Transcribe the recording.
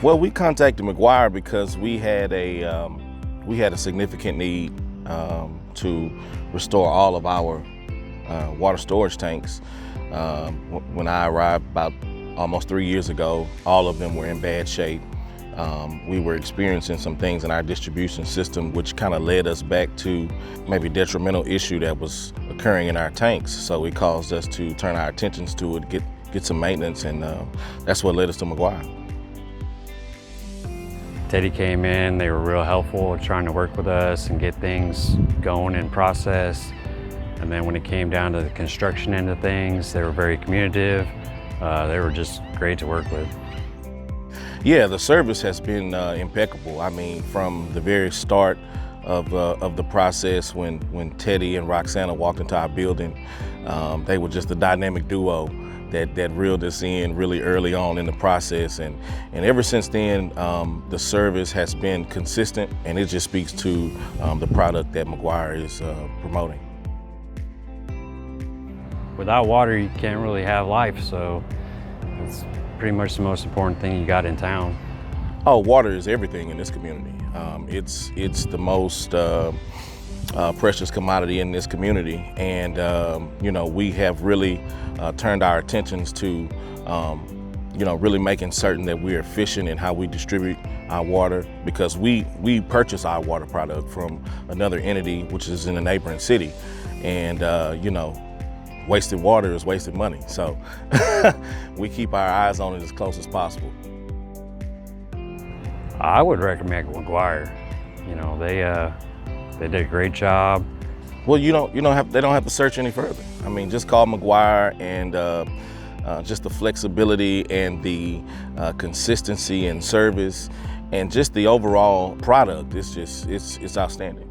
Well, we contacted Maguire because we had a significant need to restore all of our water storage tanks. When I arrived about almost 3 years ago, all of them were in bad shape. We were experiencing some things in our distribution system which kind of led us back to maybe detrimental issue that was occurring in our tanks. So it caused us to turn our attentions to it, get some maintenance, and that's what led us to Maguire. Teddy came in, they were real helpful trying to work with us and get things going in process. And then when it came down to the construction end of things, they were very communicative. They were just great to work with. Yeah, the service has been impeccable. I mean, from the very start of the process, when Teddy and Roxana walked into our building, they were just a dynamic duo that reeled us in really early on in the process. And ever since then, the service has been consistent, and it just speaks to the product that Maguire is promoting. Without water, you can't really have life, so it's pretty much the most important thing you got in town. Oh, water is everything in this community. It's the most precious commodity in this community, and you know, we have really turned our attentions to you know, really making certain that we're efficient in how we distribute our water, because we purchase our water product from another entity which is in a neighboring city, and you know, wasted water is wasted money. So we keep our eyes on it as close as possible. I would recommend Maguire. You know, they did a great job. Well, they don't have to search any further. I mean, just call Maguire, and just the flexibility and the consistency in service and just the overall product, it's outstanding.